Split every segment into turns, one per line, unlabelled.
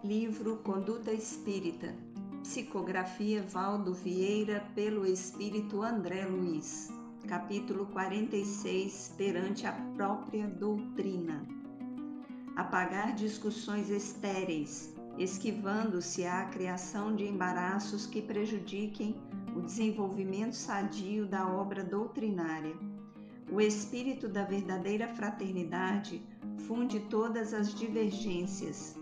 Livro Conduta Espírita, psicografia Valdo Vieira, pelo Espírito André Luiz, capítulo 46, perante a própria doutrina. Apagar discussões estéreis, esquivando-se à criação de embaraços que prejudiquem o desenvolvimento sadio da obra doutrinária. O espírito da verdadeira fraternidade funde todas as divergências.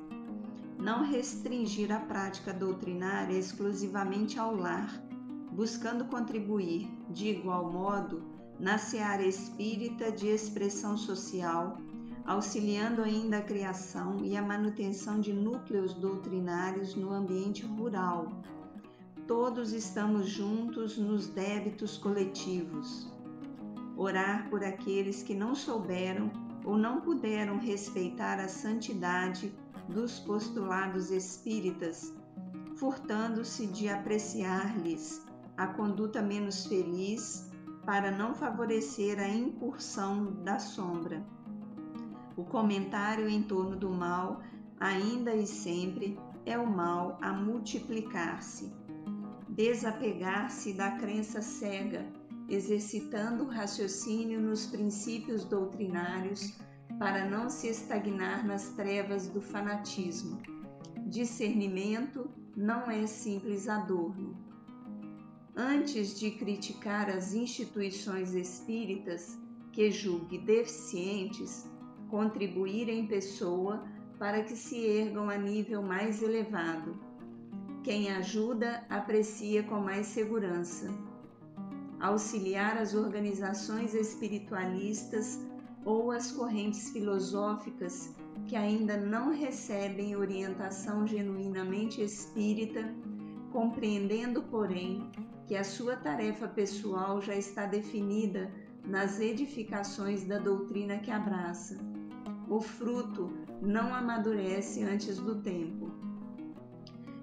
Não restringir a prática doutrinária exclusivamente ao lar, buscando contribuir, de igual modo, na seara espírita de expressão social, auxiliando ainda a criação e a manutenção de núcleos doutrinários no ambiente rural. Todos estamos juntos nos débitos coletivos. Orar por aqueles que não souberam ou não puderam respeitar a santidade dos postulados espíritas, furtando-se de apreciar-lhes a conduta menos feliz para não favorecer a incursão da sombra. O comentário em torno do mal, ainda e sempre, é o mal a multiplicar-se. Desapegar-se da crença cega, exercitando o raciocínio nos princípios doutrinários para não se estagnar nas trevas do fanatismo. Discernimento não é simples adorno. Antes de criticar as instituições espíritas que julgue deficientes, contribuir em pessoa para que se ergam a nível mais elevado. Quem ajuda, aprecia com mais segurança. Auxiliar as organizações espiritualistas ou as correntes filosóficas que ainda não recebem orientação genuinamente espírita, compreendendo, porém, que a sua tarefa pessoal já está definida nas edificações da doutrina que abraça. O fruto não amadurece antes do tempo.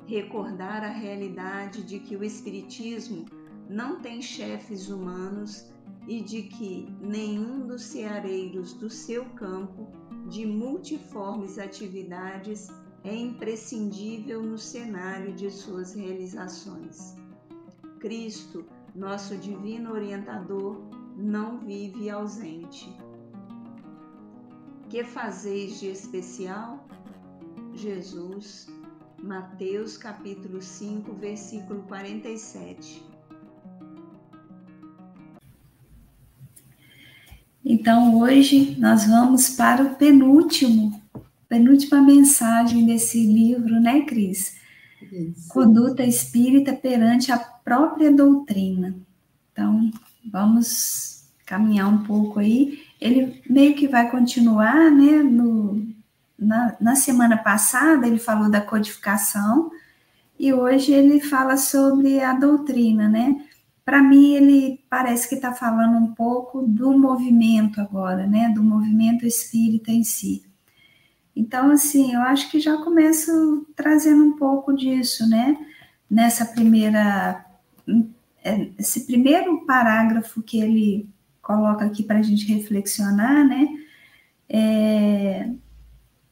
Recordar a realidade de que o Espiritismo não tem chefes humanos e de que nenhum dos ceareiros do seu campo de multiformes atividades é imprescindível no cenário de suas realizações. Cristo, nosso divino orientador, não vive ausente. Que fazeis de especial? Jesus, Mateus capítulo 5, versículo 47.
Então, hoje nós vamos para o penúltima mensagem desse livro, né, Cris? Isso. Conduta Espírita perante a própria doutrina. Então, vamos caminhar um pouco aí. Ele meio que vai continuar, né? Na semana passada ele falou da codificação e hoje ele fala sobre a doutrina, né? Para mim, ele parece que está falando um pouco do movimento agora, né? Do movimento espírita em si. Então, assim, eu acho que já começo trazendo um pouco disso, né? Esse primeiro parágrafo que ele coloca aqui para a gente reflexionar, né?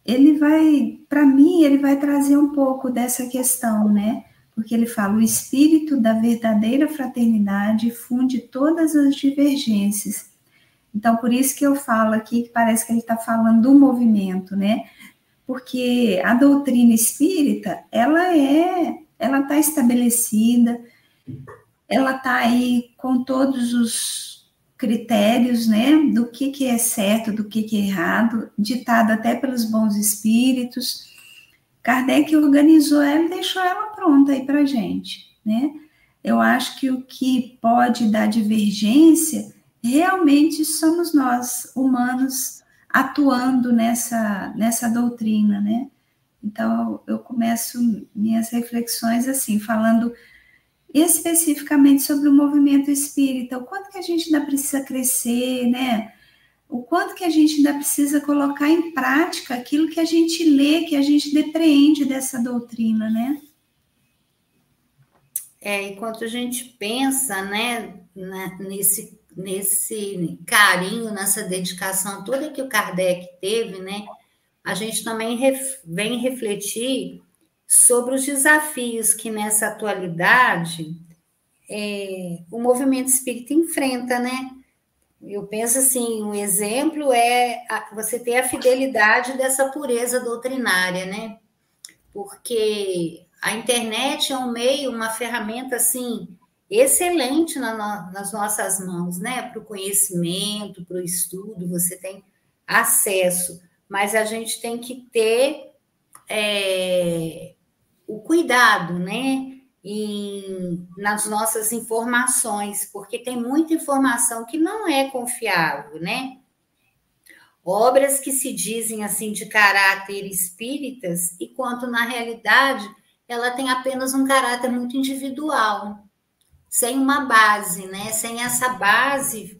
Ele vai trazer um pouco dessa questão, né? Porque ele fala, o espírito da verdadeira fraternidade funde todas as divergências. Então, por isso que eu falo aqui, que parece que ele está falando do movimento, né? Porque a doutrina espírita, ela está estabelecida, ela está aí com todos os critérios, né? Do que é certo, do que é errado, ditado até pelos bons espíritos. Kardec organizou ela e deixou ela pronta aí para a gente, né? Eu acho que o que pode dar divergência realmente somos nós, humanos, atuando nessa doutrina, né? Então, eu começo minhas reflexões assim, falando especificamente sobre o movimento espírita, o quanto que a gente ainda precisa crescer, né? O quanto que a gente ainda precisa colocar em prática aquilo que a gente lê, que a gente depreende dessa doutrina, né?
Enquanto a gente pensa, né, nesse carinho, nessa dedicação toda que o Kardec teve, né, a gente também vem refletir sobre os desafios que nessa atualidade o movimento espírita enfrenta, né? Eu penso assim, um exemplo é você ter a fidelidade dessa pureza doutrinária, né? Porque a internet é um meio, uma ferramenta, assim, excelente nas nossas mãos, né? Para o conhecimento, para o estudo, você tem acesso, mas a gente tem que ter o cuidado, né? Nas nossas informações, porque tem muita informação que não é confiável, né? Obras que se dizem assim de caráter espíritas, e quanto na realidade ela tem apenas um caráter muito individual, sem uma base, né? Sem essa base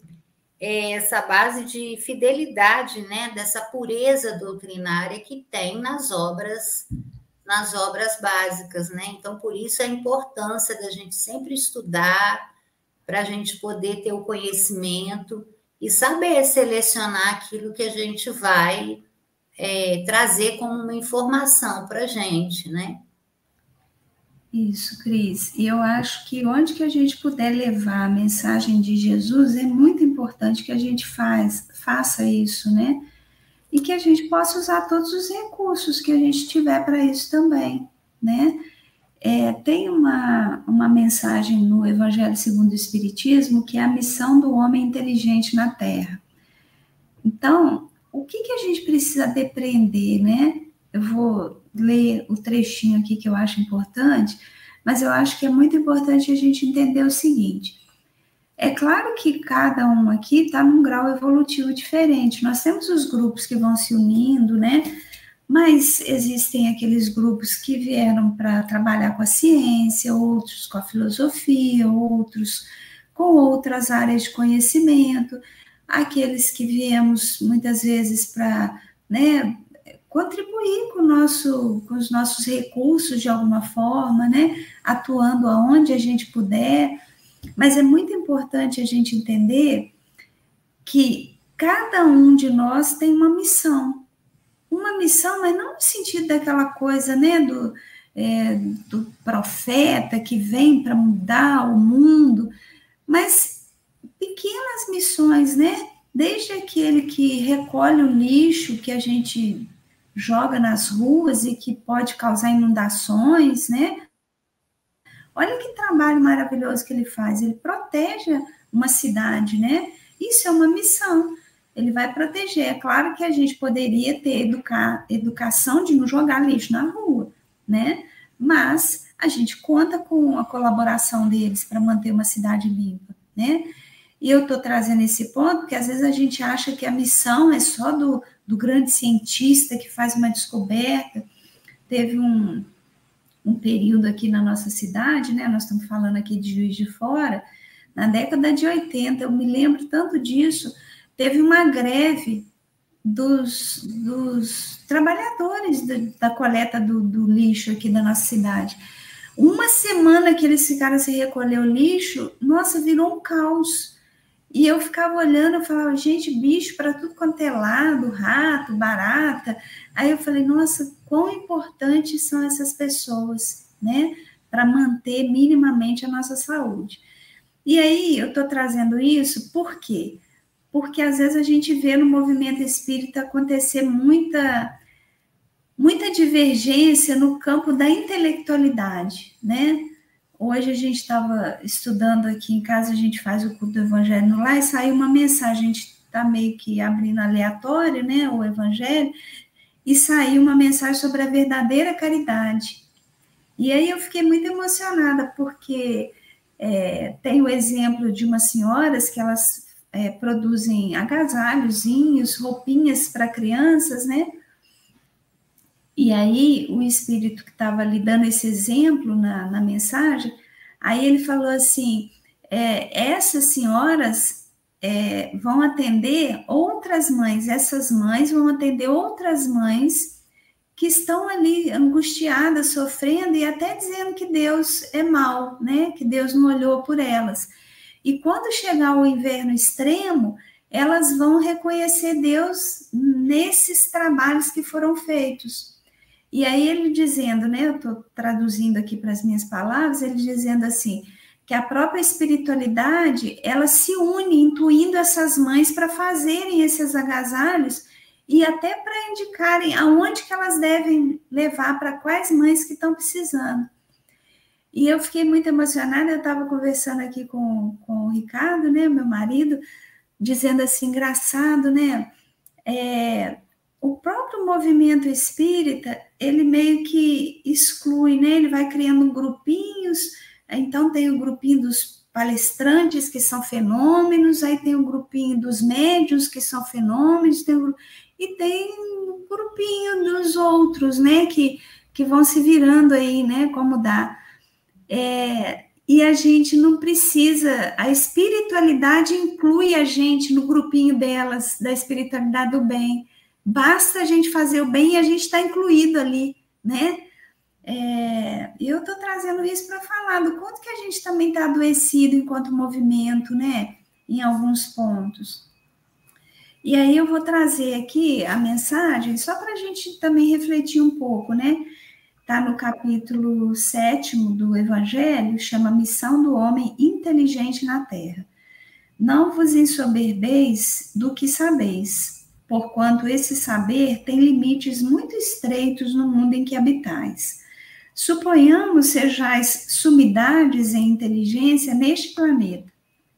de fidelidade, né? Dessa pureza doutrinária que tem nas obras básicas, né? Então, por isso a importância da gente sempre estudar, para a gente poder ter o conhecimento e saber selecionar aquilo que a gente vai trazer como uma informação para a gente, né?
Isso, Cris. E eu acho que onde que a gente puder levar a mensagem de Jesus, é muito importante que a gente faça isso, né? E que a gente possa usar todos os recursos que a gente tiver para isso também, né? Tem uma mensagem no Evangelho segundo o Espiritismo, que é a missão do homem inteligente na Terra. Então, o que a gente precisa depreender, né? Eu vou ler o trechinho aqui que eu acho importante, mas eu acho que é muito importante a gente entender o seguinte: é claro que cada um aqui está num grau evolutivo diferente. Nós temos os grupos que vão se unindo, né? Mas existem aqueles grupos que vieram para trabalhar com a ciência, outros com a filosofia, outros com outras áreas de conhecimento, aqueles que viemos muitas vezes para, né, contribuir com os nossos recursos de alguma forma, né, atuando aonde a gente puder. Mas é muito importante a gente entender que cada um de nós tem uma missão, mas não no sentido daquela coisa, né, do profeta que vem para mudar o mundo, mas pequenas missões, né? Desde aquele que recolhe o lixo que a gente joga nas ruas e que pode causar inundações, né? Olha que trabalho maravilhoso que ele faz. Ele protege uma cidade, né? Isso é uma missão. Ele vai proteger. É claro que a gente poderia ter educação de não jogar lixo na rua, né? Mas a gente conta com a colaboração deles para manter uma cidade limpa, né? E eu estou trazendo esse ponto porque às vezes a gente acha que a missão é só do grande cientista que faz uma descoberta. Teve um período aqui na nossa cidade, né? Nós estamos falando aqui de Juiz de Fora, na década de 80, eu me lembro tanto disso. Teve uma greve dos trabalhadores da coleta do lixo aqui da nossa cidade. Uma semana que eles ficaram sem recolher o lixo, nossa, virou um caos. E eu ficava olhando, eu falava, gente, bicho para tudo quanto é lado, rato, barata. Aí eu falei, nossa, quão importantes são essas pessoas, né? Para manter minimamente a nossa saúde. E aí eu estou trazendo isso por quê? Porque às vezes a gente vê no movimento espírita acontecer muita divergência no campo da intelectualidade, né? Hoje a gente estava estudando aqui em casa, a gente faz o culto do Evangelho lá e saiu uma mensagem, a gente está meio que abrindo aleatório, né, o Evangelho, e saiu uma mensagem sobre a verdadeira caridade. E aí eu fiquei muito emocionada, porque tem o exemplo de umas senhoras que elas produzem agasalhozinhos, roupinhas para crianças, né? E aí o espírito que estava ali dando esse exemplo na mensagem, aí ele falou assim, essas senhoras vão atender outras mães, essas mães vão atender outras mães que estão ali angustiadas, sofrendo e até dizendo que Deus é mau, né? Que Deus não olhou por elas. E quando chegar o inverno extremo, elas vão reconhecer Deus nesses trabalhos que foram feitos. E aí ele dizendo, né, eu estou traduzindo aqui para as minhas palavras, ele dizendo assim, que a própria espiritualidade, ela se une, intuindo essas mães para fazerem esses agasalhos e até para indicarem aonde que elas devem levar, para quais mães que estão precisando. E eu fiquei muito emocionada, eu estava conversando aqui com o Ricardo, né, meu marido, dizendo assim, engraçado, né, o próprio movimento espírita, ele meio que exclui, né, ele vai criando grupinhos, então tem o grupinho dos palestrantes, que são fenômenos, aí tem o grupinho dos médiuns, que são fenômenos, e tem o grupinho dos outros, né, que vão se virando aí, né, como dá. E a gente não precisa, a espiritualidade inclui a gente no grupinho delas, da espiritualidade do bem. Basta a gente fazer o bem e a gente está incluído ali, né? E eu estou trazendo isso para falar do quanto que a gente também está adoecido enquanto movimento, né? Em alguns pontos. E aí eu vou trazer aqui a mensagem, só para a gente também refletir um pouco, né? Está no capítulo 7º do Evangelho, chama Missão do Homem Inteligente na Terra. Não vos ensoberbeis do que sabeis, porquanto esse saber tem limites muito estreitos no mundo em que habitais. Suponhamos sejais sumidades em inteligência neste planeta.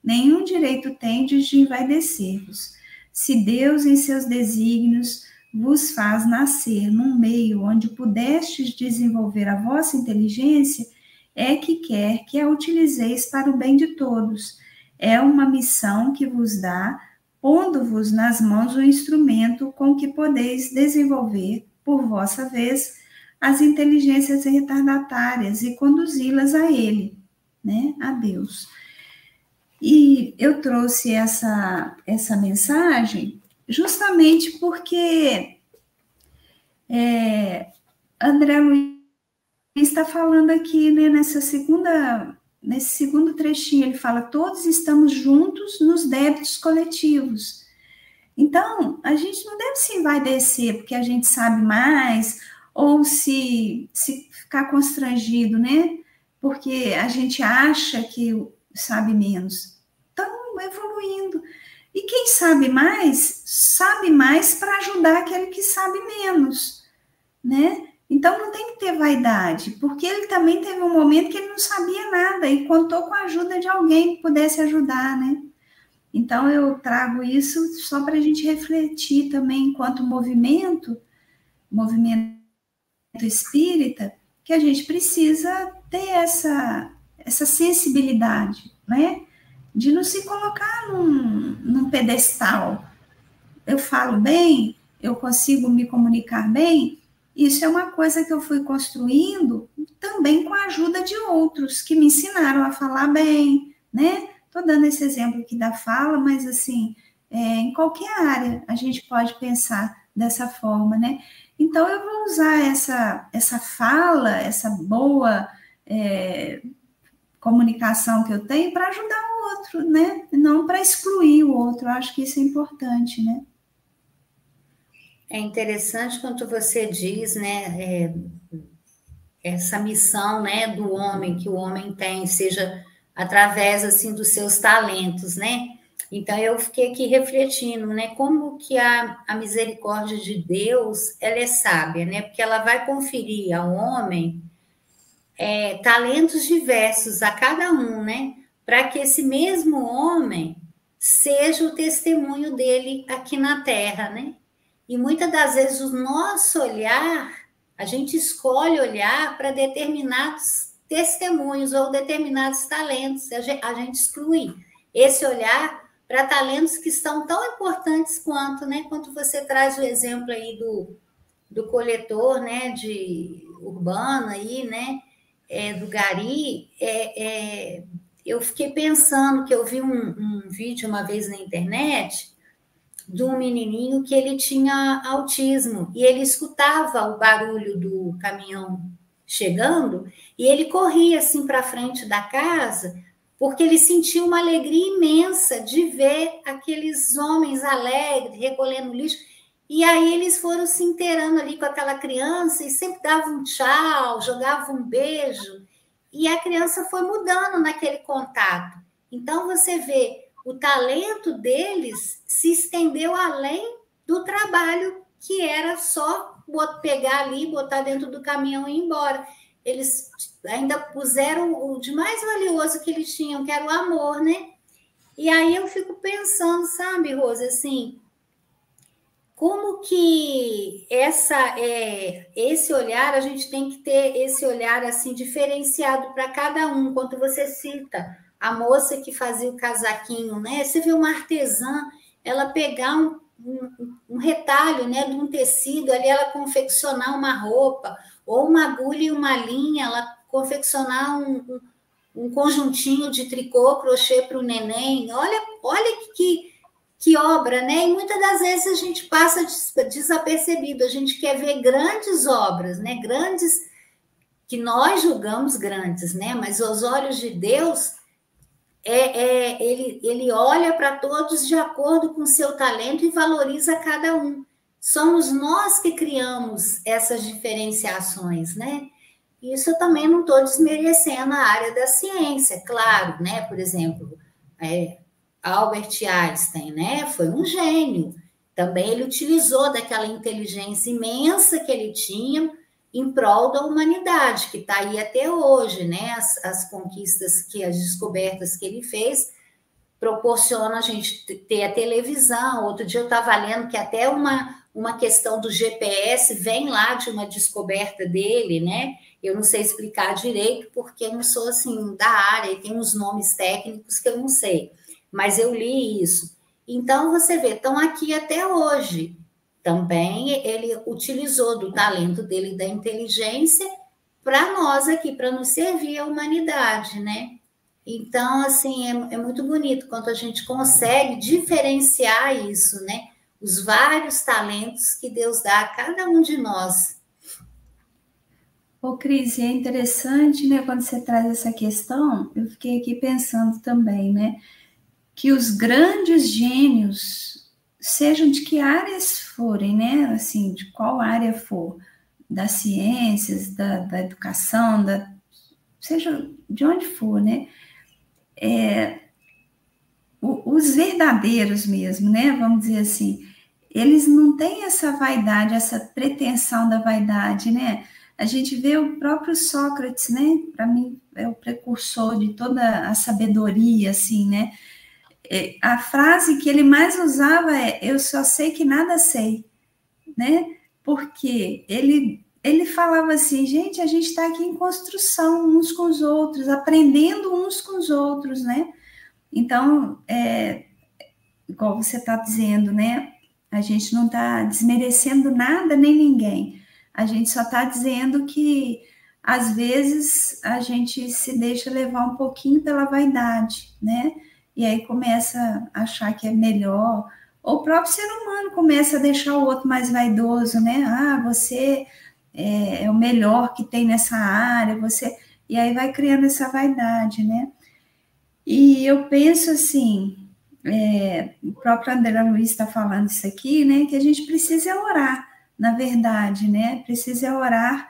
Nenhum direito tendes de envaidecer-vos. Se Deus, em seus desígnios, vos faz nascer num meio onde pudestes desenvolver a vossa inteligência, é que quer que a utilizeis para o bem de todos. É uma missão que vos dá, pondo-vos nas mãos o instrumento com que podeis desenvolver, por vossa vez, as inteligências retardatárias e conduzi-las a Ele, né, a Deus. E eu trouxe essa mensagem justamente porque André Luiz está falando aqui, né, nesse segundo trechinho, ele fala, todos estamos juntos nos débitos coletivos. Então, a gente não deve se envaidecer porque a gente sabe mais, ou se ficar constrangido, né, porque a gente acha que sabe menos. Estamos evoluindo. E quem sabe mais para ajudar aquele que sabe menos, né? Então, não tem que ter vaidade, porque ele também teve um momento que ele não sabia nada e contou com a ajuda de alguém que pudesse ajudar, né? Então, eu trago isso só para a gente refletir também, enquanto movimento espírita, que a gente precisa ter essa sensibilidade, né? De não se colocar num pedestal. Eu falo bem, eu consigo me comunicar bem, isso é uma coisa que eu fui construindo também com a ajuda de outros que me ensinaram a falar bem, né? Estou dando esse exemplo aqui da fala, mas assim, em qualquer área a gente pode pensar dessa forma, né? Então eu vou usar essa fala, essa boa comunicação que eu tenho para ajudar o outro, né? Não para excluir o outro. Eu acho que isso é importante, né?
É interessante quando você diz, né, essa missão, né, do homem, que o homem tem, seja através, assim, dos seus talentos, né? Então, eu fiquei aqui refletindo, né, como que a misericórdia de Deus, ela é sábia, né? Porque ela vai conferir ao homem talentos diversos a cada um, né? Para que esse mesmo homem seja o testemunho dele aqui na Terra, né? E muitas das vezes o nosso olhar, a gente escolhe olhar para determinados testemunhos ou determinados talentos, a gente exclui esse olhar para talentos que são tão importantes quanto, né? Quanto você traz o exemplo aí do coletor, né? De urbano aí, né? Do gari, eu fiquei pensando que eu vi um vídeo uma vez na internet de um menininho que ele tinha autismo e ele escutava o barulho do caminhão chegando e ele corria assim para frente da casa porque ele sentia uma alegria imensa de ver aqueles homens alegres recolhendo lixo E aí eles foram se inteirando ali com aquela criança e sempre davam um tchau, jogavam um beijo. E a criança foi mudando naquele contato. Então, você vê, o talento deles se estendeu além do trabalho que era só pegar ali, botar dentro do caminhão e ir embora. Eles ainda puseram o de mais valioso que eles tinham, que era o amor, né? E aí eu fico pensando, sabe, Rosa, assim, como que esse olhar, a gente tem que ter esse olhar assim diferenciado para cada um. Quando você cita a moça que fazia o casaquinho, né? Você vê uma artesã, ela pegar um retalho, né, de um tecido, ali ela confeccionar uma roupa, ou uma agulha e uma linha, ela confeccionar um conjuntinho de tricô, crochê para o neném. Olha que obra, né? E muitas das vezes a gente passa desapercebido, a gente quer ver grandes obras, né? Grandes, que nós julgamos grandes, né? Mas aos olhos de Deus, ele olha para todos de acordo com o seu talento e valoriza cada um. Somos nós que criamos essas diferenciações, né? Isso eu também não estou desmerecendo a área da ciência, claro, né? Por exemplo, Albert Einstein, né? Foi um gênio. Também ele utilizou daquela inteligência imensa que ele tinha em prol da humanidade, que está aí até hoje, né? As conquistas, as descobertas que ele fez proporcionam a gente ter a televisão. Outro dia eu estava lendo que até uma questão do GPS vem lá de uma descoberta dele, né? Eu não sei explicar direito, porque eu não sou assim da área, e tem uns nomes técnicos que eu não sei, mas eu li isso. Então, você vê, estão aqui até hoje. Também ele utilizou do talento dele, da inteligência, para nós aqui, para nos servir a humanidade, né? Então, assim, é muito bonito quando a gente consegue diferenciar isso, né? Os vários talentos que Deus dá a cada um de nós.
Ô, Cris, é interessante, né, quando você traz essa questão, eu fiquei aqui pensando também, né, que os grandes gênios, sejam de que áreas forem, né, assim, de qual área for, das ciências, da educação, seja de onde for, né, os verdadeiros mesmo, né, vamos dizer assim, eles não têm essa vaidade, essa pretensão da vaidade, né? A gente vê o próprio Sócrates, né? Para mim, é o precursor de toda a sabedoria, assim, né? A frase que ele mais usava é: eu só sei que nada sei, né? Porque ele falava assim, gente, a gente está aqui em construção uns com os outros, aprendendo uns com os outros, né? Então, igual você está dizendo, né? A gente não está desmerecendo nada nem ninguém. A gente só está dizendo que, às vezes, a gente se deixa levar um pouquinho pela vaidade, né? E aí começa a achar que é melhor. Ou o próprio ser humano começa a deixar o outro mais vaidoso, né? Ah, você é o melhor que tem nessa área, você... E aí vai criando essa vaidade, né? E eu penso assim... o próprio André Luiz está falando isso aqui, né, que a gente precisa orar, na verdade, né, precisa orar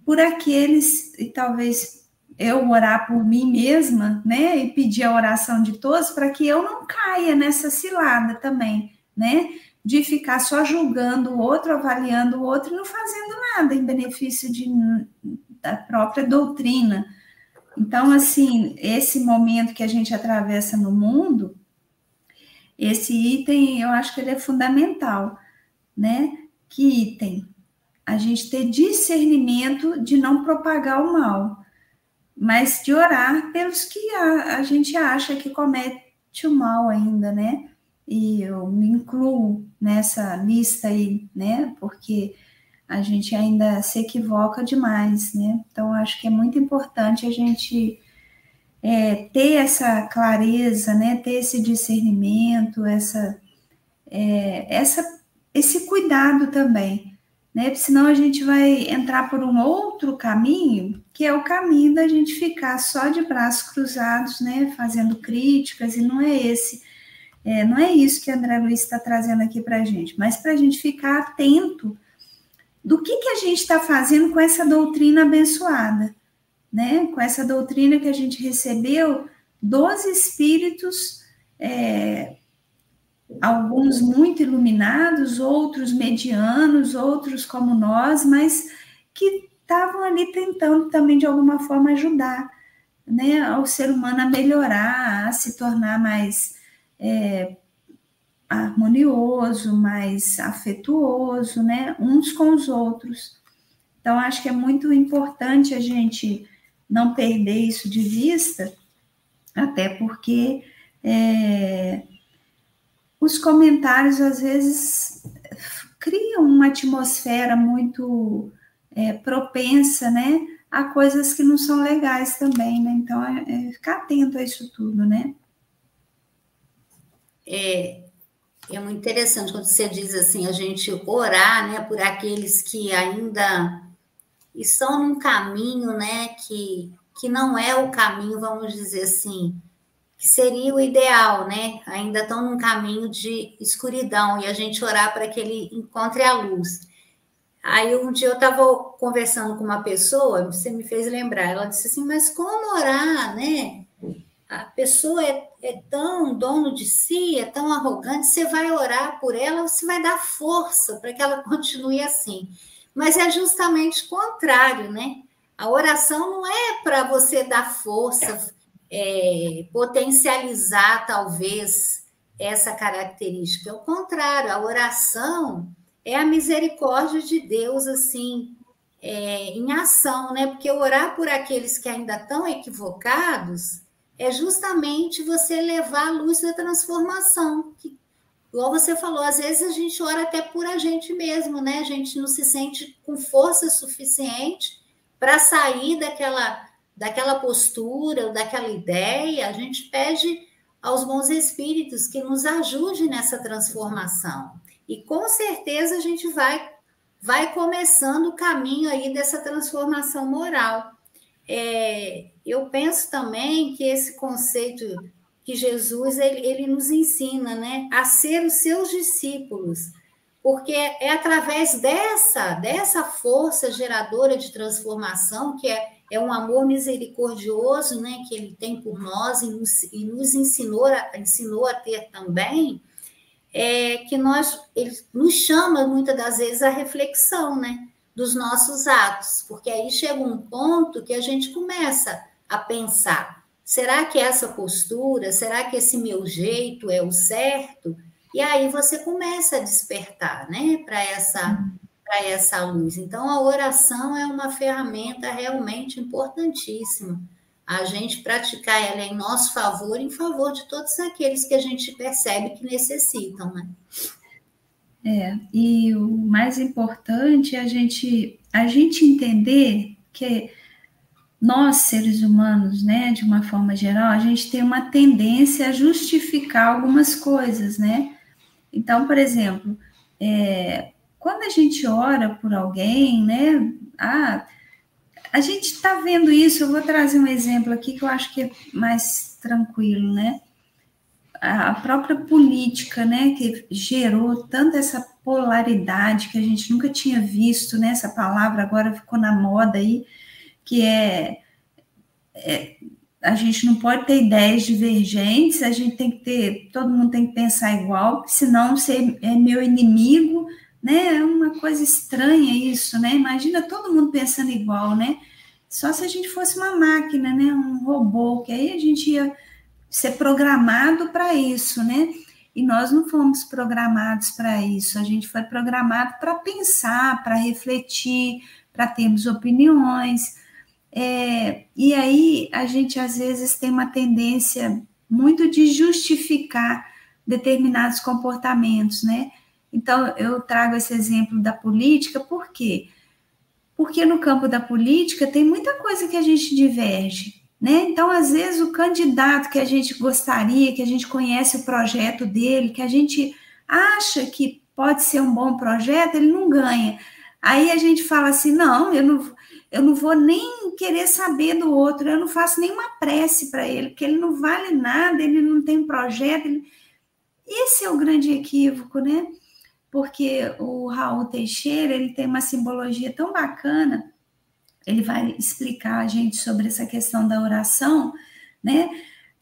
por aqueles, e talvez eu orar por mim mesma, né, e pedir a oração de todos, para que eu não caia nessa cilada também, né, de ficar só julgando o outro, avaliando o outro, e não fazendo nada em benefício da própria doutrina. Então, assim, esse momento que a gente atravessa no mundo, esse item, eu acho que ele é fundamental, né? Que item? A gente ter discernimento de não propagar o mal, mas de orar pelos que a gente acha que comete o mal ainda, né? E eu me incluo nessa lista aí, né? Porque a gente ainda se equivoca demais, né? Então, acho que é muito importante a gente... ter essa clareza, né, ter esse discernimento, esse cuidado também, né, porque senão a gente vai entrar por um outro caminho, que é o caminho da gente ficar só de braços cruzados, né, fazendo críticas, e não é esse Não é isso que André Luiz está trazendo aqui para a gente, mas para a gente ficar atento do que a gente está fazendo com essa doutrina abençoada, né? Com essa doutrina que a gente recebeu dos espíritos, alguns muito iluminados, outros medianos, outros como nós, mas que estavam ali tentando também de alguma forma ajudar, né, ao ser humano a melhorar, a se tornar mais harmonioso, mais afetuoso, né, uns com os outros. Então, acho que é muito importante a gente não perder isso de vista, até porque os comentários, às vezes, criam uma atmosfera muito propensa, né, a coisas que não são legais também, né? Então, ficar atento a isso tudo, né?
É muito interessante quando você diz assim, a gente orar, né, por aqueles que ainda estão num caminho, né, que não é o caminho, vamos dizer assim, que seria o ideal, né? Ainda estão num caminho de escuridão, e a gente orar para que ele encontre a luz. Aí um dia eu estava conversando com uma pessoa, você me fez lembrar, ela disse assim, mas como orar, né? A pessoa é tão dono de si, é tão arrogante, você vai orar por ela, você vai dar força para que ela continue assim. Mas é justamente o contrário, né? A oração não é para você dar força, potencializar talvez essa característica. É o contrário, a oração é a misericórdia de Deus, assim, em ação, né? Porque orar por aqueles que ainda estão equivocados é justamente você levar a luz da transformação. Que, igual você falou, às vezes a gente ora até por a gente mesmo, né? A gente não se sente com força suficiente para sair daquela postura, daquela ideia. A gente pede aos bons espíritos que nos ajudem nessa transformação. E com certeza a gente vai começando o caminho aí dessa transformação moral. Eu penso também que esse conceito que Jesus ele nos ensina, né, a ser os seus discípulos, porque é através dessa força geradora de transformação, que é um amor misericordioso, né, que ele tem por nós e nos ensinou a ter também, que ele nos chama muitas das vezes à reflexão, né, dos nossos atos, porque aí chega um ponto que a gente começa a pensar, será que essa postura, será que esse meu jeito é o certo? E aí você começa a despertar, né, para essa luz. Então, a oração é uma ferramenta realmente importantíssima. A gente praticar ela em nosso favor, em favor de todos aqueles que a gente percebe que necessitam, né?
E o mais importante é a gente entender que nós, seres humanos, né, de uma forma geral, a gente tem uma tendência a justificar algumas coisas, né? Então, por exemplo, quando a gente ora por alguém, né, a gente está vendo isso, eu vou trazer um exemplo aqui que eu acho que é mais tranquilo, né? A própria política, né, que gerou tanta essa polaridade que a gente nunca tinha visto, né? Essa palavra agora ficou na moda aí, que a gente não pode ter ideias divergentes, a gente tem que ter, todo mundo tem que pensar igual, senão você é meu inimigo, né? É uma coisa estranha isso, né? Imagina todo mundo pensando igual, né? Só se a gente fosse uma máquina, né? Um robô, que aí a gente ia ser programado para isso, né? E nós não fomos programados para isso, a gente foi programado para pensar, para refletir, para termos opiniões. E aí a gente às vezes tem uma tendência muito de justificar determinados comportamentos, né? Então, eu trago esse exemplo da política, por quê? Porque no campo da política tem muita coisa que a gente diverge, né? Então, às vezes, o candidato que a gente gostaria, que a gente conhece o projeto dele, que a gente acha que pode ser um bom projeto, ele não ganha. Aí a gente fala assim, não, eu não vou nem querer saber do outro, eu não faço nenhuma prece para ele, porque ele não vale nada, ele não tem projeto, Esse é o grande equívoco, né? Porque o Raul Teixeira, ele tem uma simbologia tão bacana, ele vai explicar a gente sobre essa questão da oração, né?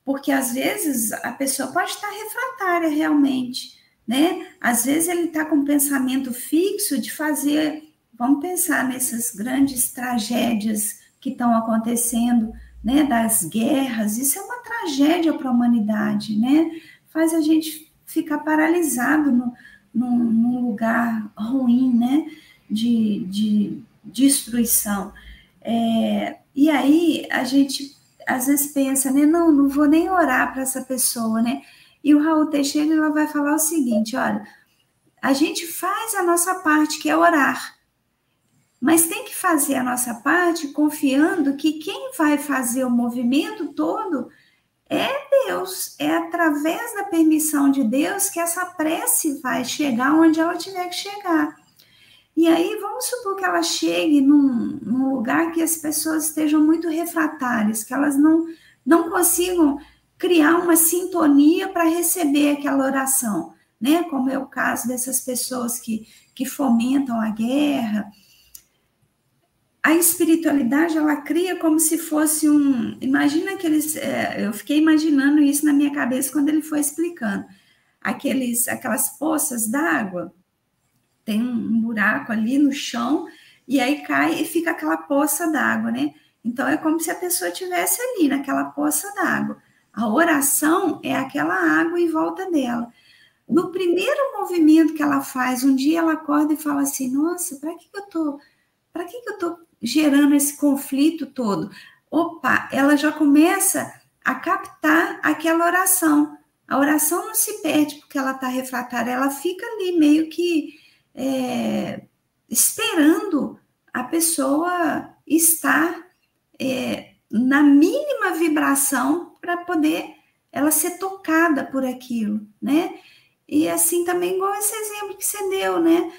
Porque às vezes a pessoa pode estar refratária realmente, né? Às vezes ele está com um pensamento fixo de fazer, vamos pensar nessas grandes tragédias que estão acontecendo, né? Das guerras, isso é uma tragédia para a humanidade, né? Faz a gente ficar paralisado num lugar ruim, né? De destruição. E aí a gente às vezes pensa, né? Não vou nem orar para essa pessoa, né? E o Raul Teixeira ela vai falar o seguinte: olha, a gente faz a nossa parte, que é orar, mas tem que fazer a nossa parte confiando que quem vai fazer o movimento todo é Deus, é através da permissão de Deus que essa prece vai chegar onde ela tiver que chegar. E aí, vamos supor que ela chegue num lugar que as pessoas estejam muito refratárias, que elas não consigam criar uma sintonia para receber aquela oração, né? Como é o caso dessas pessoas que fomentam a guerra. A espiritualidade, ela cria como se fosse Imagina aqueles... eu fiquei imaginando isso na minha cabeça quando ele foi explicando. Aquelas poças d'água, tem um buraco ali no chão, e aí cai e fica aquela poça d'água, né? Então, é como se a pessoa estivesse ali, naquela poça d'água. A oração é aquela água em volta dela. No primeiro movimento que ela faz, um dia ela acorda e fala assim, nossa, para que eu tô gerando esse conflito todo? Opa, ela já começa a captar aquela oração. A oração não se perde porque ela está refratária, ela fica ali meio que esperando a pessoa estar na mínima vibração para poder ela ser tocada por aquilo, né? E assim também, igual esse exemplo que você deu, né?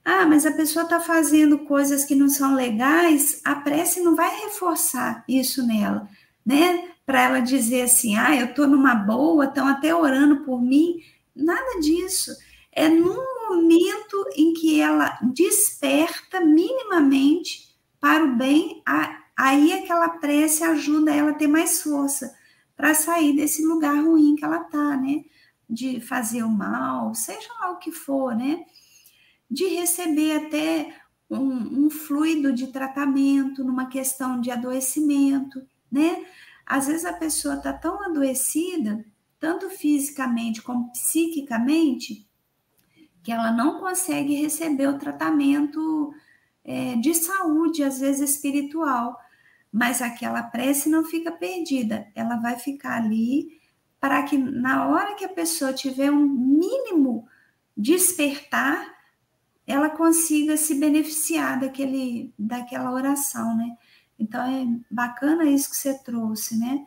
Ah, mas a pessoa está fazendo coisas que não são legais, a prece não vai reforçar isso nela, né? Para ela dizer assim, eu estou numa boa, estão até orando por mim. Nada disso. É num momento em que ela desperta minimamente para o bem, aí aquela prece ajuda ela a ter mais força para sair desse lugar ruim que ela está, né? De fazer o mal, seja lá o que for, né? De receber até um fluido de tratamento numa questão de adoecimento, né? Às vezes a pessoa está tão adoecida, tanto fisicamente como psiquicamente, que ela não consegue receber o tratamento de saúde, às vezes espiritual, mas aquela prece não fica perdida, ela vai ficar ali para que na hora que a pessoa tiver um mínimo despertar, ela consiga se beneficiar daquela oração, né? Então, é bacana isso que você trouxe, né?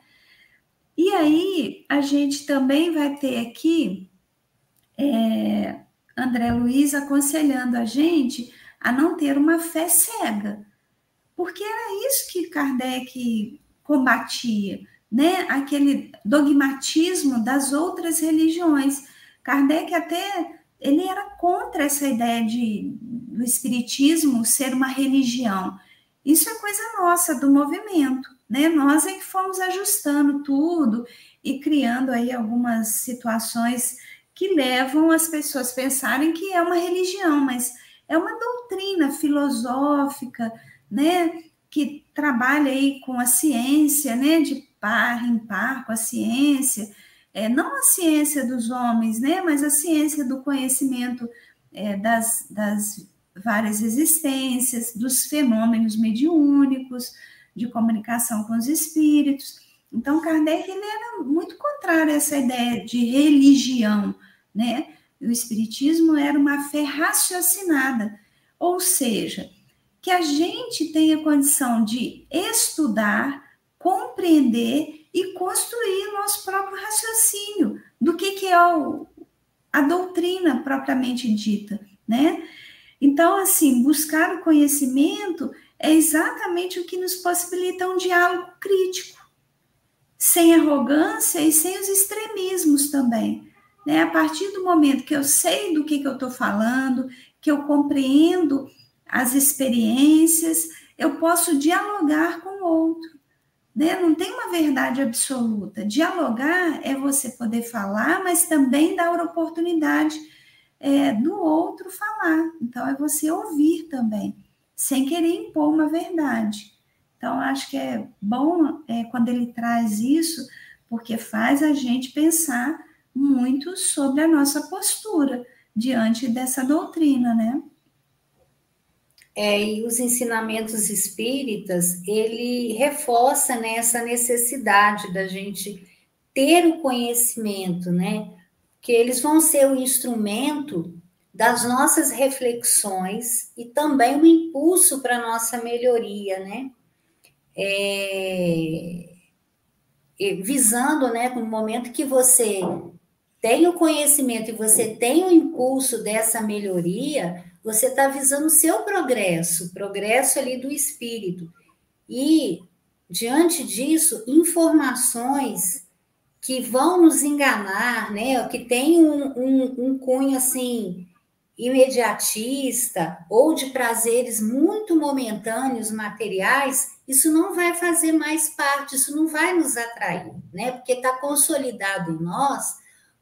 E aí, a gente também vai ter aqui André Luiz aconselhando a gente a não ter uma fé cega, porque era isso que Kardec combatia, né? Aquele dogmatismo das outras religiões. Kardec até ele era contra essa ideia do espiritismo ser uma religião. Isso é coisa nossa, do movimento, né? Nós é que fomos ajustando tudo e criando aí algumas situações que levam as pessoas a pensarem que é uma religião, mas é uma doutrina filosófica, né? Que trabalha aí com a ciência, né? De par em par com a ciência, não a ciência dos homens, né? Mas a ciência do conhecimento das várias existências, dos fenômenos mediúnicos, de comunicação com os espíritos. Então, Kardec ele era muito contrário a essa ideia de religião, né? O espiritismo era uma fé raciocinada, ou seja, que a gente tenha condição de estudar, compreender e construir o nosso próprio raciocínio do que é a doutrina propriamente dita, né? Então, assim, buscar o conhecimento é exatamente o que nos possibilita um diálogo crítico, sem arrogância e sem os extremismos também, né? A partir do momento que eu sei do que eu estou falando, que eu compreendo as experiências, eu posso dialogar com o outro, né? Não tem uma verdade absoluta. Dialogar é você poder falar, mas também dar a oportunidade do outro falar. Então, é você ouvir também, sem querer impor uma verdade. Então, acho que é bom quando ele traz isso, porque faz a gente pensar muito sobre a nossa postura diante dessa doutrina, né?
E os ensinamentos espíritas, ele reforça, né, essa necessidade da gente ter o conhecimento, né? Que eles vão ser o instrumento das nossas reflexões e também um impulso para a nossa melhoria, né? Visando, né, no momento que você tem o conhecimento e você tem o impulso dessa melhoria, você está visando o seu progresso, o progresso ali do espírito. E, diante disso, informações que vão nos enganar, né, que tem um cunho, assim, imediatista ou de prazeres muito momentâneos, materiais, isso não vai fazer mais parte, isso não vai nos atrair, né, porque está consolidado em nós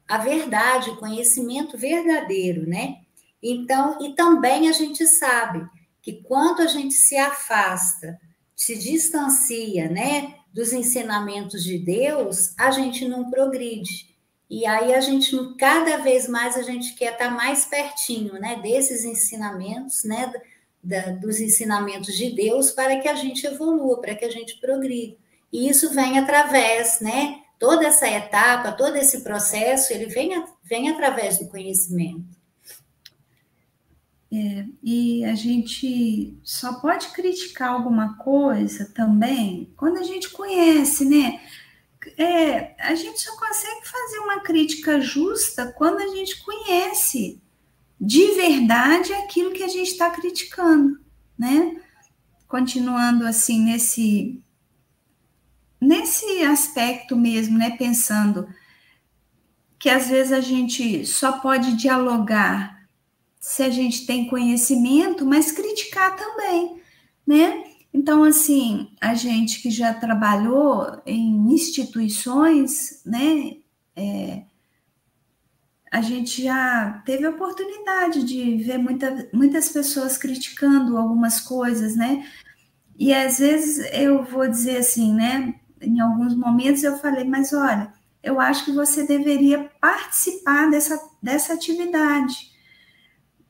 a verdade, o conhecimento verdadeiro, né? Então, e também a gente sabe que quando a gente se afasta, se distancia, né, dos ensinamentos de Deus, a gente não progride. E aí a gente, cada vez mais, a gente quer estar mais pertinho, né, desses ensinamentos, né, dos ensinamentos de Deus, para que a gente evolua, para que a gente progrida. E isso vem através, né, toda essa etapa, todo esse processo, ele vem através do conhecimento.
E a gente só pode criticar alguma coisa também quando a gente conhece, né? A gente só consegue fazer uma crítica justa quando a gente conhece de verdade aquilo que a gente está criticando, né? Continuando assim nesse aspecto mesmo, né? Pensando que às vezes a gente só pode dialogar se a gente tem conhecimento, mas criticar também, né? Então, assim, a gente que já trabalhou em instituições, né? A gente já teve a oportunidade de ver muitas pessoas criticando algumas coisas, né? E às vezes eu vou dizer assim, né? Em alguns momentos eu falei, mas olha, eu acho que você deveria participar dessa atividade.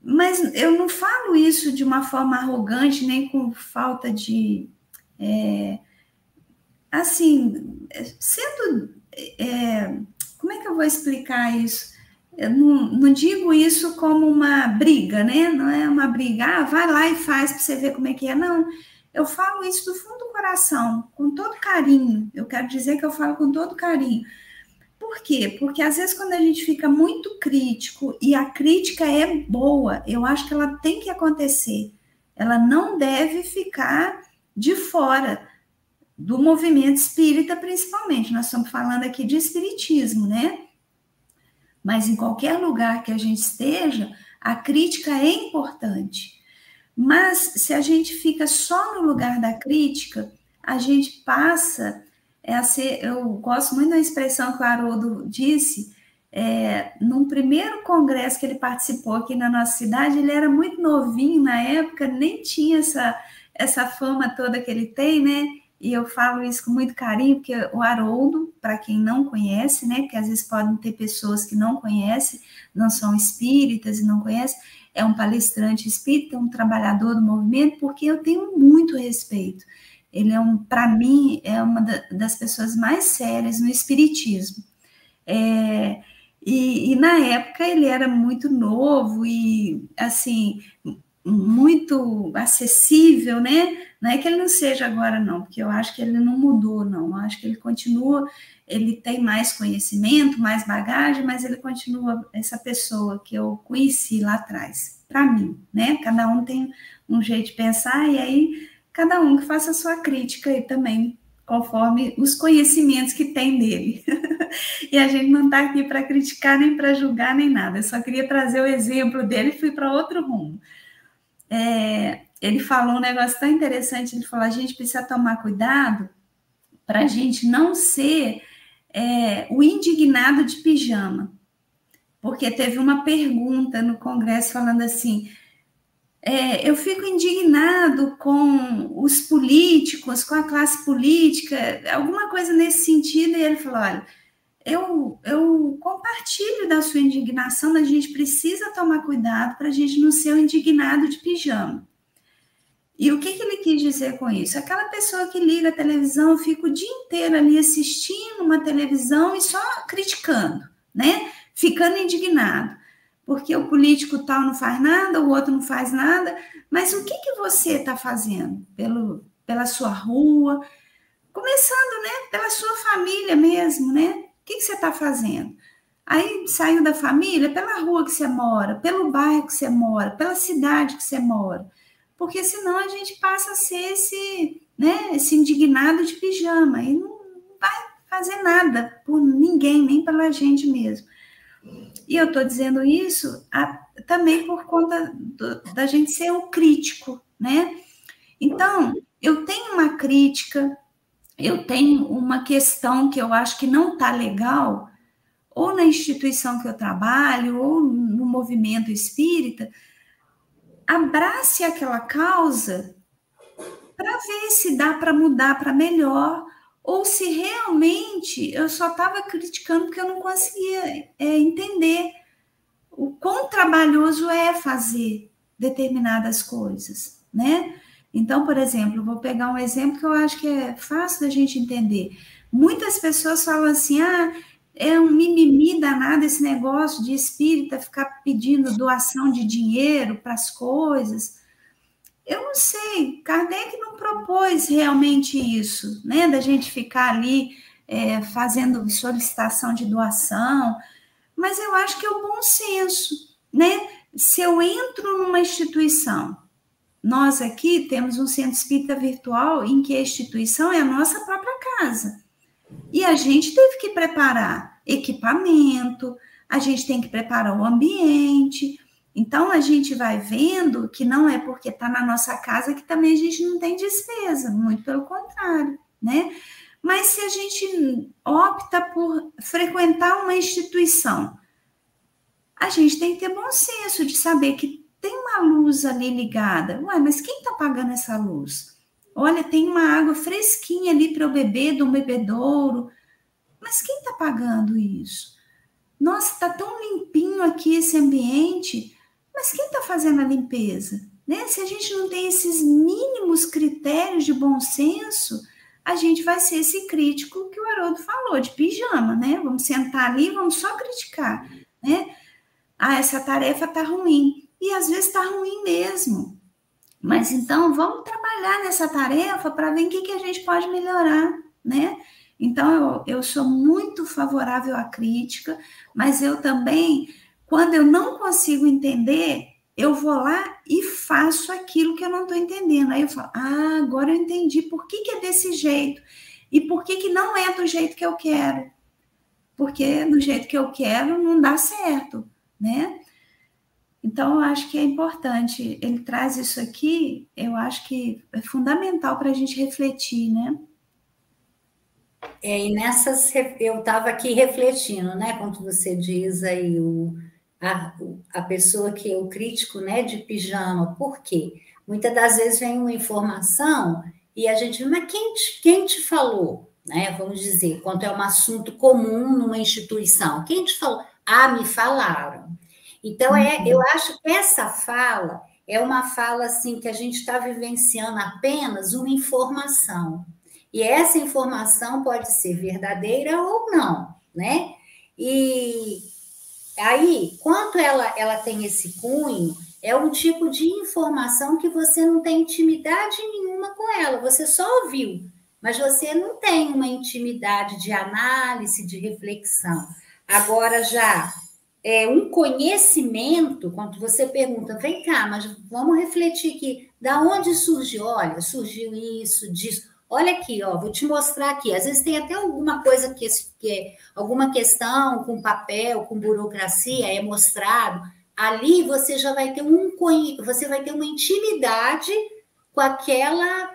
Mas eu não falo isso de uma forma arrogante, nem com falta de... assim, sendo... como é que eu vou explicar isso? Eu não digo isso como uma briga, né? Não é uma briga, vai lá e faz para você ver como é que é. Não, eu falo isso do fundo do coração, com todo carinho. Eu quero dizer que eu falo com todo carinho. Por quê? Porque às vezes quando a gente fica muito crítico, e a crítica é boa, eu acho que ela tem que acontecer. Ela não deve ficar de fora do movimento espírita, principalmente. Nós estamos falando aqui de espiritismo, né? Mas em qualquer lugar que a gente esteja, a crítica é importante. Mas se a gente fica só no lugar da crítica, a gente passa a ser... Eu gosto muito da expressão que o Haroldo disse, num primeiro congresso que ele participou aqui na nossa cidade, ele era muito novinho na época, nem tinha essa fama toda que ele tem, né? E eu falo isso com muito carinho, porque o Haroldo, para quem não conhece, né, porque às vezes podem ter pessoas que não conhecem, não são espíritas e não conhecem, é um palestrante espírita, um trabalhador do movimento, porque eu tenho muito respeito. Ele para mim, é uma das pessoas mais sérias no espiritismo. E na época ele era muito novo e, assim, muito acessível, né? Não é que ele não seja agora, não, porque eu acho que ele não mudou, não. Eu acho que ele continua, ele tem mais conhecimento, mais bagagem, mas ele continua essa pessoa que eu conheci lá atrás, para mim, né? Cada um tem um jeito de pensar, e aí cada um que faça a sua crítica aí também, conforme os conhecimentos que tem dele. E a gente não está aqui para criticar, nem para julgar, nem nada. Eu só queria trazer o exemplo dele e fui para outro rumo. Ele falou um negócio tão interessante, ele falou, a gente precisa tomar cuidado para a gente não ser o indignado de pijama. Porque teve uma pergunta no Congresso falando assim, eu fico indignado com os políticos, com a classe política, alguma coisa nesse sentido, e ele falou, olha, eu compartilho da sua indignação, a gente precisa tomar cuidado para a gente não ser um indignado de pijama. E o que ele quis dizer com isso? Aquela pessoa que liga a televisão, fica o dia inteiro ali assistindo uma televisão e só criticando, né? Ficando indignado. Porque o político tal não faz nada, o outro não faz nada, mas o que você está fazendo pela sua rua? Começando, né? Pela sua família mesmo, né? O que você está fazendo? Aí saiu da família, pela rua que você mora, pelo bairro que você mora, pela cidade que você mora. Porque senão a gente passa a ser esse indignado de pijama e não vai fazer nada por ninguém, nem pela gente mesmo. E eu estou dizendo isso também por conta da gente ser um crítico, né? Então, eu tenho uma crítica, eu tenho uma questão que eu acho que não está legal, ou na instituição que eu trabalho, ou no movimento espírita, abrace aquela causa para ver se dá para mudar para melhor, ou se realmente eu só estava criticando porque eu não conseguia entender o quão trabalhoso é fazer determinadas coisas, né? Então, por exemplo, vou pegar um exemplo que eu acho que é fácil da gente entender. Muitas pessoas falam assim, é um mimimi danado esse negócio de espírita ficar pedindo doação de dinheiro para as coisas. Eu não sei, Kardec não propôs realmente isso, né? Da gente ficar ali fazendo solicitação de doação, mas eu acho que é o bom senso, né? Se eu entro numa instituição, nós aqui temos um centro espírita virtual em que a instituição é a nossa própria casa. E a gente teve que preparar equipamento, a gente tem que preparar o ambiente. Então, a gente vai vendo que não é porque está na nossa casa que também a gente não tem despesa, muito pelo contrário, né? Mas se a gente opta por frequentar uma instituição, a gente tem que ter bom senso de saber que tem uma luz ali ligada. Ué, mas quem está pagando essa luz? Olha, tem uma água fresquinha ali para eu beber, de um bebedouro. Mas quem está pagando isso? Nossa, está tão limpinho aqui esse ambiente, mas quem está fazendo a limpeza? Né? Se a gente não tem esses mínimos critérios de bom senso, a gente vai ser esse crítico que o Haroldo falou, de pijama, né? Vamos sentar ali e vamos só criticar, né? Essa tarefa está ruim. E às vezes está ruim mesmo. Mas então, vamos trabalhar nessa tarefa para ver em que a gente pode melhorar, né? Então, eu sou muito favorável à crítica, mas eu também, quando eu não consigo entender, eu vou lá e faço aquilo que eu não estou entendendo. Aí eu falo, agora eu entendi por que é desse jeito e por que não é do jeito que eu quero. Porque do jeito que eu quero não dá certo, né? Então, eu acho que é importante, ele traz isso aqui, eu acho que é fundamental para a gente refletir, né?
E nessas, eu estava aqui refletindo, né, quando você diz aí a pessoa que é o crítico, né, de pijama, por quê? Muitas das vezes vem uma informação e a gente, mas quem te falou, né, vamos dizer, quando é um assunto comum numa instituição, quem te falou? Me falaram. Então, eu acho que essa fala é uma fala assim que a gente está vivenciando apenas uma informação. E essa informação pode ser verdadeira ou não, né? E aí, quanto ela tem esse cunho, é um tipo de informação que você não tem intimidade nenhuma com ela, você só ouviu, mas você não tem uma intimidade de análise, de reflexão. Agora, já um conhecimento, quando você pergunta, vem cá, mas vamos refletir aqui, da onde surgiu? Olha, surgiu isso, disso. olha aqui, ó, vou te mostrar aqui. Às vezes tem até alguma coisa que alguma questão com papel, com burocracia, é mostrado. Ali você já vai ter você vai ter uma intimidade com aquela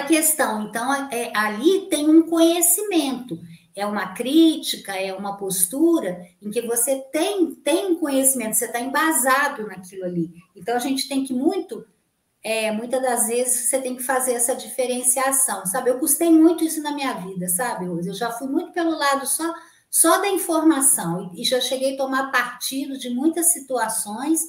questão. Então, ali tem um conhecimento, é uma crítica, é uma postura em que você tem um conhecimento, você está embasado naquilo ali. Então, a gente tem que muitas das vezes você tem que fazer essa diferenciação, sabe? Eu custei muito isso na minha vida, sabe, Rose? Eu já fui muito pelo lado só da informação e já cheguei a tomar partido de muitas situações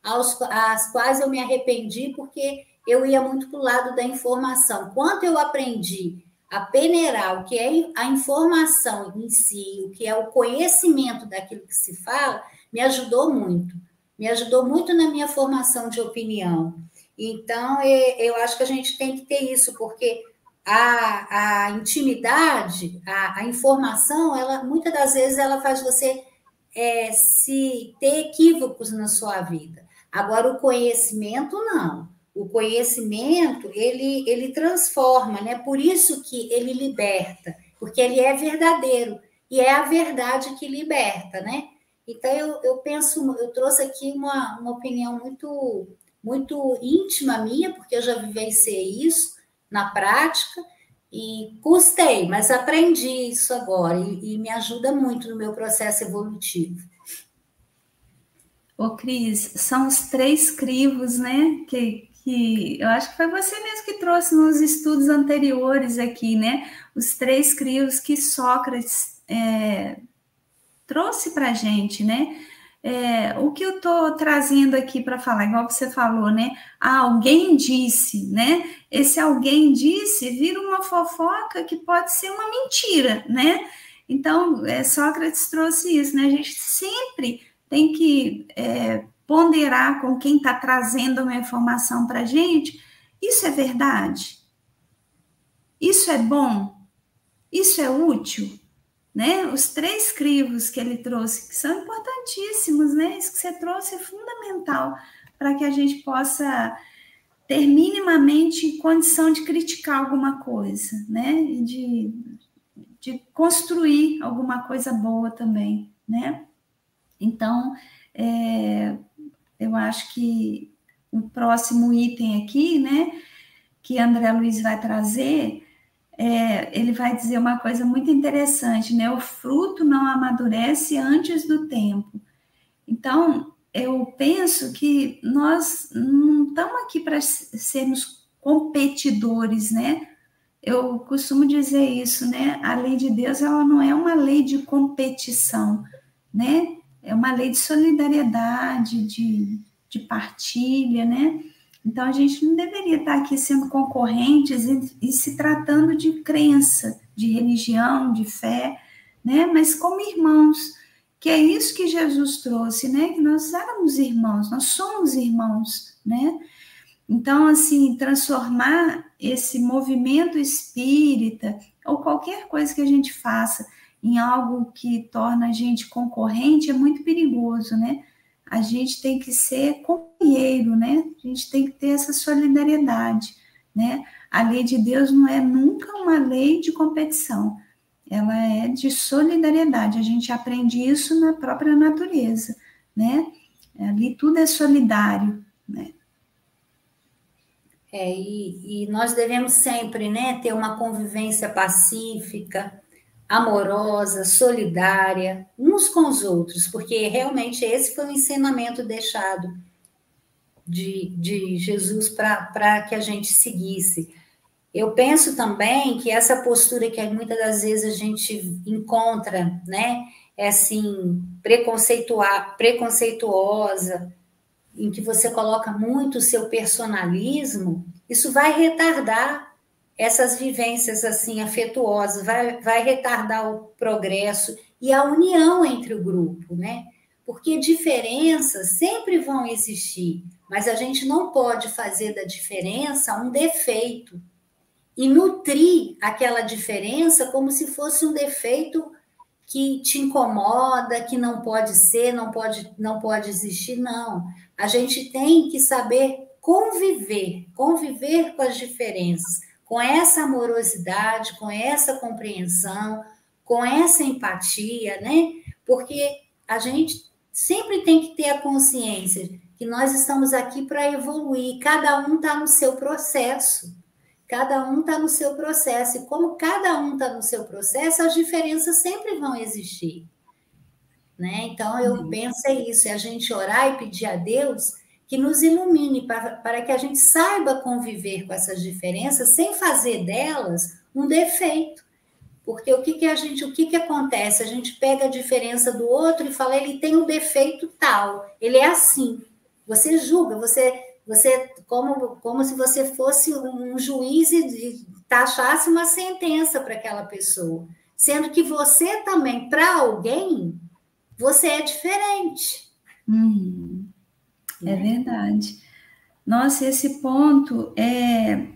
às quais eu me arrependi porque eu ia muito para o lado da informação. Quando eu aprendi a peneirar o que é a informação em si, o que é o conhecimento daquilo que se fala, me ajudou muito. Me ajudou muito na minha formação de opinião. Então, eu acho que a gente tem que ter isso, porque a intimidade, a informação, muitas das vezes, ela faz você se ter equívocos na sua vida. Agora, o conhecimento, não. O conhecimento, ele transforma, né? Por isso que ele liberta, porque ele é verdadeiro, e é a verdade que liberta, né? Então, eu trouxe aqui uma opinião muito, muito íntima minha, porque eu já vivenciei isso na prática, e custei, mas aprendi isso agora, e me ajuda muito no meu processo evolutivo.
Ô, Cris, são os 3 crivos, né, que eu acho que foi você mesmo que trouxe nos estudos anteriores aqui, né, os 3 crivos que Sócrates trouxe para a gente, né, o que eu estou trazendo aqui para falar, igual você falou, né, alguém disse, né, esse alguém disse vira uma fofoca que pode ser uma mentira, né, então Sócrates trouxe isso, né, a gente sempre tem que ponderar com quem está trazendo uma informação para a gente, isso é verdade? Isso é bom? Isso é útil? Né? Os 3 crivos que ele trouxe, que são importantíssimos, né? Isso que você trouxe é fundamental para que a gente possa ter minimamente condição de criticar alguma coisa, né? De construir alguma coisa boa também, né? Então, eu acho que o próximo item aqui, né, que André Luiz vai trazer, ele vai dizer uma coisa muito interessante, né? O fruto não amadurece antes do tempo. Então, eu penso que nós não estamos aqui para sermos competidores, né? Eu costumo dizer isso, né? A lei de Deus, ela não é uma lei de competição, né? É uma lei de solidariedade, de partilha, né? Então, a gente não deveria estar aqui sendo concorrentes e se tratando de crença, de religião, de fé, né? Mas como irmãos, que é isso que Jesus trouxe, né? Que nós éramos irmãos, nós somos irmãos, né? Então, assim, transformar esse movimento espírita, ou qualquer coisa que a gente faça, em algo que torna a gente concorrente, é muito perigoso, né? A gente tem que ser companheiro, né? A gente tem que ter essa solidariedade, né? A lei de Deus não é nunca uma lei de competição, ela é de solidariedade. A gente aprende isso na própria natureza, né? Ali tudo é solidário, né?
E nós devemos sempre, né, ter uma convivência pacífica, amorosa, solidária, uns com os outros, porque realmente esse foi o ensinamento deixado de Jesus para que a gente seguisse. Eu penso também que essa postura que muitas das vezes a gente encontra, né, é assim, preconceituosa, em que você coloca muito o seu personalismo, isso vai retardar essas vivências assim afetuosas, vai retardar o progresso e a união entre o grupo, né? Porque diferenças sempre vão existir, mas a gente não pode fazer da diferença um defeito e nutrir aquela diferença como se fosse um defeito que te incomoda, que não pode ser, não pode existir, não. A gente tem que saber conviver com as diferenças, com essa amorosidade, com essa compreensão, com essa empatia, né? Porque a gente sempre tem que ter a consciência que nós estamos aqui para evoluir, cada um está no seu processo. Cada um está no seu processo. E como cada um está no seu processo, as diferenças sempre vão existir. Né? Então, eu penso isso, é a gente orar e pedir a Deus que nos ilumine para que a gente saiba conviver com essas diferenças sem fazer delas um defeito. Porque o que acontece? A gente pega a diferença do outro e fala, ele tem um defeito tal, ele é assim. Você julga, você como se você fosse um juiz e taxasse uma sentença para aquela pessoa. Sendo que você também, para alguém, você é diferente.
É verdade. Nossa, esse ponto é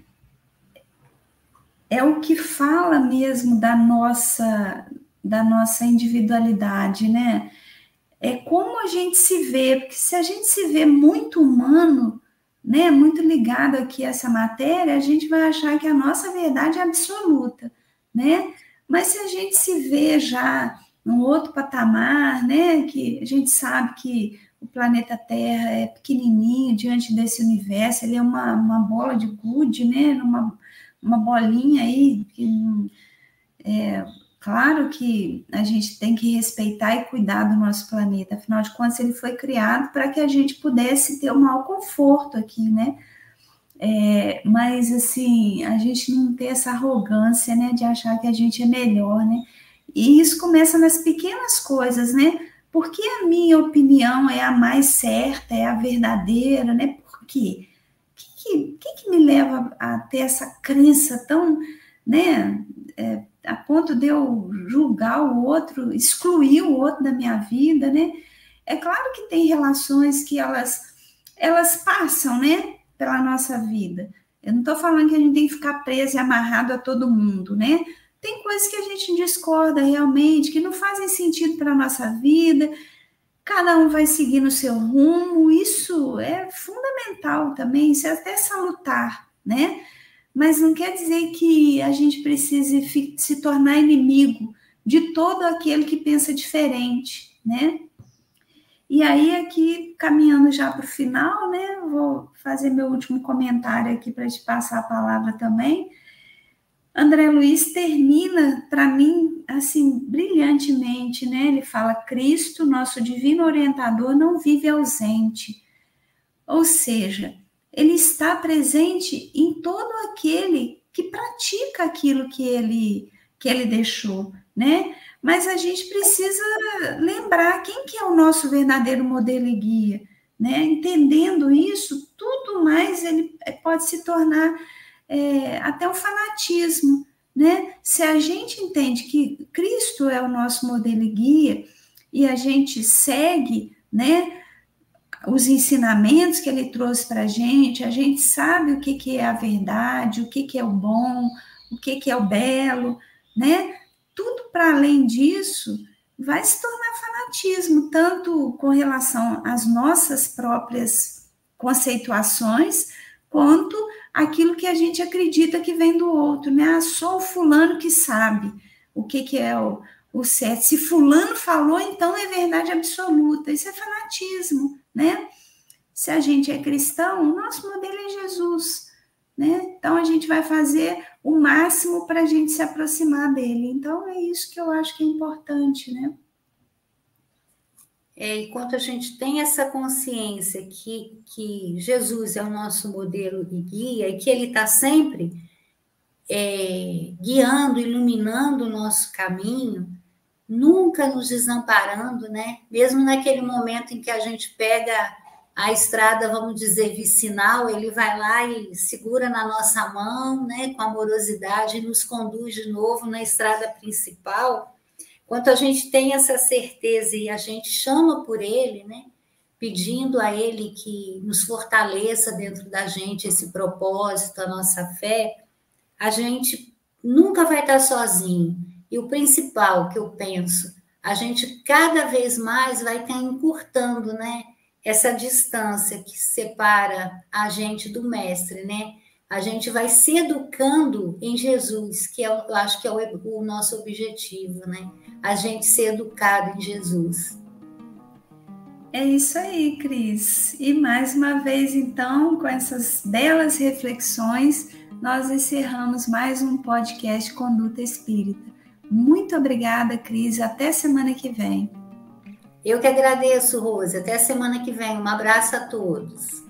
o que fala mesmo da nossa individualidade, né? É como a gente se vê, porque se a gente se vê muito humano, né, muito ligado aqui a essa matéria, a gente vai achar que a nossa verdade é absoluta, né? Mas se a gente se vê já num outro patamar, né, que a gente sabe que o planeta Terra é pequenininho diante desse universo, ele é uma bola de gude, né, uma bolinha aí, claro que a gente tem que respeitar e cuidar do nosso planeta, afinal de contas ele foi criado para que a gente pudesse ter o maior conforto aqui, né? Mas assim, a gente não ter essa arrogância, né, de achar que a gente é melhor, né? E isso começa nas pequenas coisas, né? Porque a minha opinião é a mais certa, é a verdadeira, né? Por quê? O que me leva a ter essa crença tão, né, a ponto de eu julgar o outro, excluir o outro da minha vida, né? É claro que tem relações que elas passam, né, pela nossa vida. Eu não estou falando que a gente tem que ficar preso e amarrado a todo mundo, né? Tem coisas que a gente discorda realmente, que não fazem sentido para a nossa vida, cada um vai seguir no seu rumo, isso é fundamental também, isso é até salutar, né? Mas não quer dizer que a gente precise se tornar inimigo de todo aquele que pensa diferente, né? E aí, aqui, caminhando já para o final, né? Vou fazer meu último comentário aqui para te passar a palavra também. André Luiz termina, para mim, assim, brilhantemente, né? Ele fala, Cristo, nosso divino orientador, não vive ausente. Ou seja, ele está presente em todo aquele que pratica aquilo que ele deixou, né? Mas a gente precisa lembrar quem que é o nosso verdadeiro modelo e guia, né? Entendendo isso, tudo mais ele pode se tornar até um fanatismo, né? Se a gente entende que Cristo é o nosso modelo e guia e a gente segue, né, os ensinamentos que ele trouxe para a gente sabe o que é a verdade, o que é o bom, o que é o belo, né? Tudo para além disso vai se tornar fanatismo, tanto com relação às nossas próprias conceituações, quanto aquilo que a gente acredita que vem do outro, né? Ah, só o fulano que sabe o que é o certo. Se fulano falou, então é verdade absoluta. Isso é fanatismo, né? Se a gente é cristão, o nosso modelo é Jesus, né? Então a gente vai fazer o máximo para a gente se aproximar dele. Então é isso que eu acho que é importante, né?
Enquanto a gente tem essa consciência que Jesus é o nosso modelo e guia, e que ele está sempre guiando, iluminando o nosso caminho, nunca nos desamparando, né? Mesmo naquele momento em que a gente pega a estrada, vamos dizer, vicinal, ele vai lá e segura na nossa mão, né, com amorosidade, e nos conduz de novo na estrada principal. Quanto a gente tem essa certeza e a gente chama por ele, né, pedindo a ele que nos fortaleça dentro da gente esse propósito, a nossa fé, a gente nunca vai estar sozinho. E o principal que eu penso, a gente cada vez mais vai estar encurtando, né, essa distância que separa a gente do mestre, né? a gente vai se educando em Jesus, que eu acho que é o nosso objetivo, né? A gente ser educado em Jesus.
É isso aí, Cris. E mais uma vez, então, com essas belas reflexões, nós encerramos mais um podcast Conduta Espírita. Muito obrigada, Cris. Até semana que vem.
Eu que agradeço, Rose. Até semana que vem. Um abraço a todos.